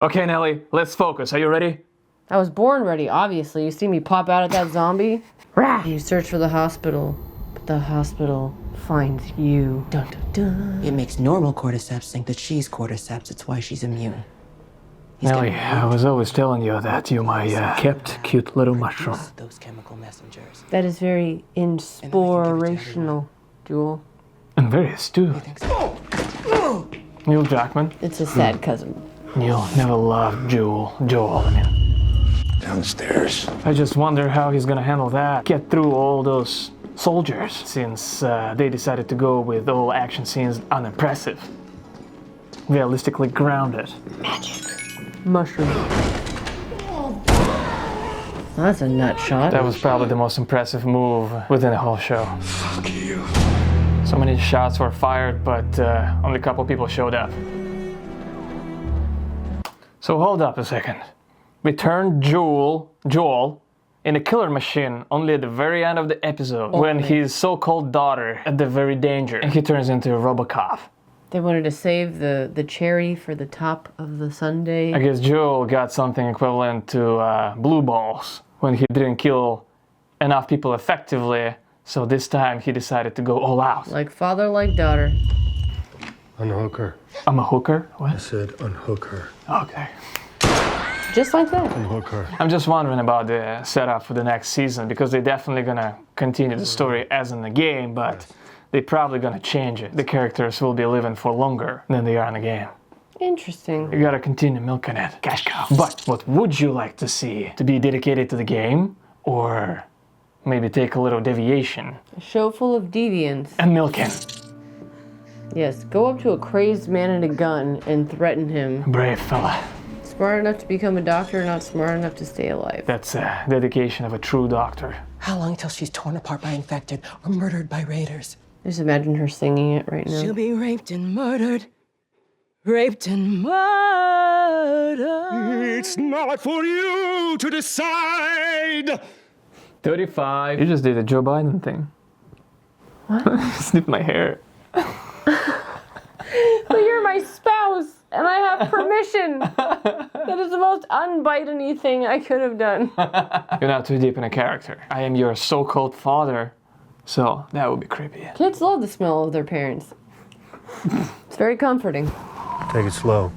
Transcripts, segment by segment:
Okay, Nelly, let's focus. Are you ready? I was born ready, obviously. You see me pop out at that zombie? Rah! You search for the hospital, but the hospital finds you. Dun dun dun. It makes normal cordyceps think that she's cordyceps. It's why she's immune. Nelly, I was always telling you that you my kept cute little mushroom. Those chemical messengers. That is very inspirational, Joel. And very astute. Neil Jackman. It's a sad cousin. Neil never loved Joel, I mean. Downstairs. I just wonder how he's gonna handle that. Get through all those soldiers, since they decided to go with all action scenes unimpressive. Realistically grounded. Magic. Mushroom. That's a nut shot. That was probably the most impressive move within the whole show. Fuck you. So many shots were fired, but only a couple people showed up. So hold up a second. We turned Joel in a killer machine only at the very end of the episode, when his so-called daughter at the very danger, and he turns into a Robocop. They wanted to save the cherry for the top of the sundae. I guess Joel got something equivalent to blue balls when he didn't kill enough people effectively, so this time he decided to go all out. Like father, like daughter. Unhook her. I'm a hooker? I What? said unhook her. Okay. Just like that. Unhook her. I'm just wondering about the setup for the next season, because they're definitely gonna continue the story as in the game, but they're probably gonna change it. The characters will be living for longer than they are in the game. Interesting. You gotta continue milking it. Cash cow. But what would you like to see? To be dedicated to the game? Or maybe take a little deviation A show full of deviants. and milking? Yes, go up to a crazed man in a gun and threaten him. Brave fella. Smart enough to become a doctor, not smart enough to stay alive. That's a dedication of a true doctor. How long till she's torn apart by infected or murdered by raiders? Just imagine her singing it right now. She'll be raped and murdered. Raped and murdered. It's not for you to decide. 35. You just did a Joe Biden thing. What? Snip my hair. But you're my spouse, and I have permission. That is the most un-Biden-y thing I could have done. You're not too deep in a character. I am your so-called father, so that would be creepy. Kids love the smell of their parents. It's very comforting. Take it slow.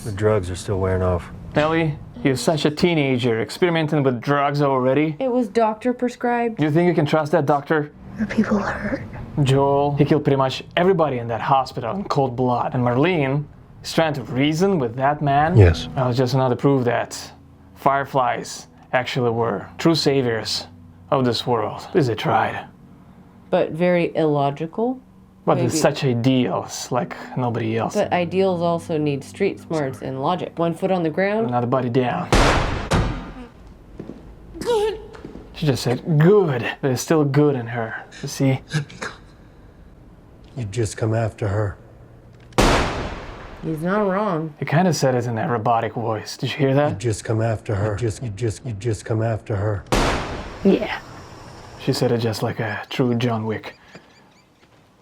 The drugs are still wearing off. Ellie, you're such a teenager, experimenting with drugs already. It was doctor prescribed. You think you can trust that doctor? Are people hurt? Joel, he killed pretty much everybody in that hospital in cold blood. And Marlene is trying to reason with that man? Yes. That was just another proof that fireflies actually were true saviors of this world. At least they tried. But very illogical. But Maybe. with such ideals like nobody else. But ideals also need street smarts and logic. 1 foot on the ground. Another body down. Good. She just said good. There's still good in her. You see? You've just come after her. He's not wrong. He kind of said it in that robotic voice. Did you hear that? Just come after her. You just come after her. Yeah. She said it just like a true John Wick.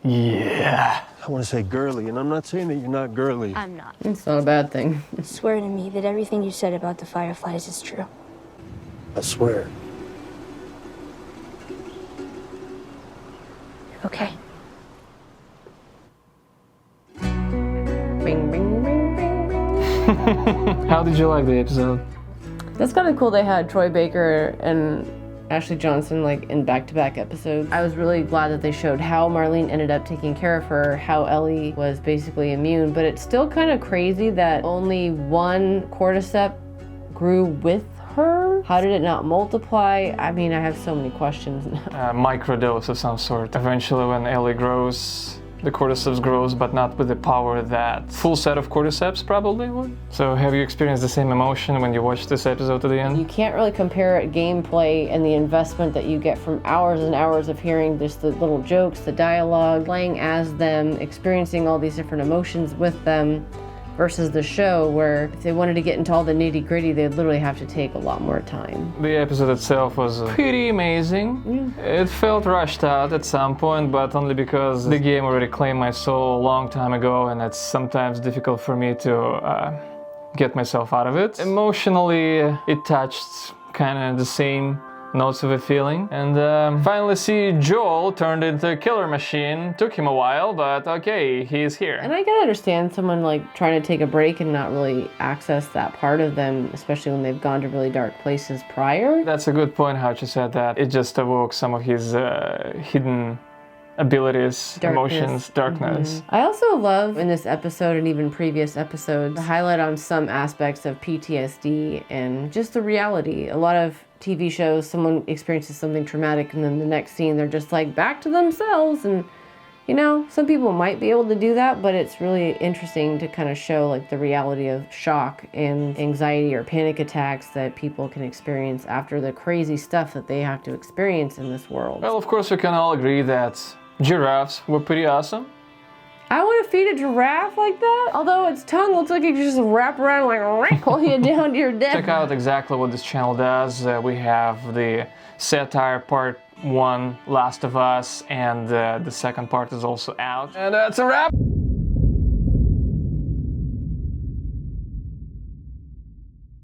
Yeah. I want to say girly, and I'm not saying that you're not girly. I'm not. It's not a bad thing. Swear to me that everything you said about the fireflies is true. I swear. Okay. Bing, bing, bing, bing, bing. How did you like the episode? That's kind of cool they had Troy Baker and Ashley Johnson like in back-to-back episodes. I was really glad that they showed how Marlene ended up taking care of her, how Ellie was basically immune, but it's still kind of crazy that only one cordyceps grew with her. How did it not multiply? I mean, I have so many questions now. Microdose of some sort. Eventually when Ellie grows, the cordyceps grows, but not with the power that full set of cordyceps probably would. So have you experienced the same emotion when you watched this episode to the You end? can't really compare gameplay and the investment that you get from hours and hours of hearing just the little jokes, the dialogue, playing as them, experiencing all these different emotions with them, versus the show where if they wanted to get into all the nitty-gritty, they'd literally have to take a lot more time. The episode itself was pretty amazing. It felt rushed out at some point, but only because the game already claimed my soul a long time ago, and it's sometimes difficult for me to get myself out of it. Emotionally, it touched kind of the same notes of a feeling. And finally see Joel turned into a killer machine. Took him a while, but okay, he's here. And I can understand someone like trying to take a break and not really access that part of them, especially when they've gone to really dark places prior. That's a good point how you said that. It just awoke some of his hidden abilities, emotions, darkness. I also love in this episode and even previous episodes the highlight on some aspects of PTSD and just the reality. A lot of TV shows, someone experiences something traumatic and then the next scene they're just like back to themselves, and you know, some people might be able to do that, but it's really interesting to kind of show like the reality of shock and anxiety or panic attacks that people can experience after the crazy stuff that they have to experience in this world. Well, of course we can all agree that giraffes were pretty awesome. I want to feed a giraffe like that. Although its tongue looks like it can just wrap around like pull you down to your death. Check out exactly what this channel does. We have the satire part 1, Last of Us, and the second part is also out. And that's a wrap!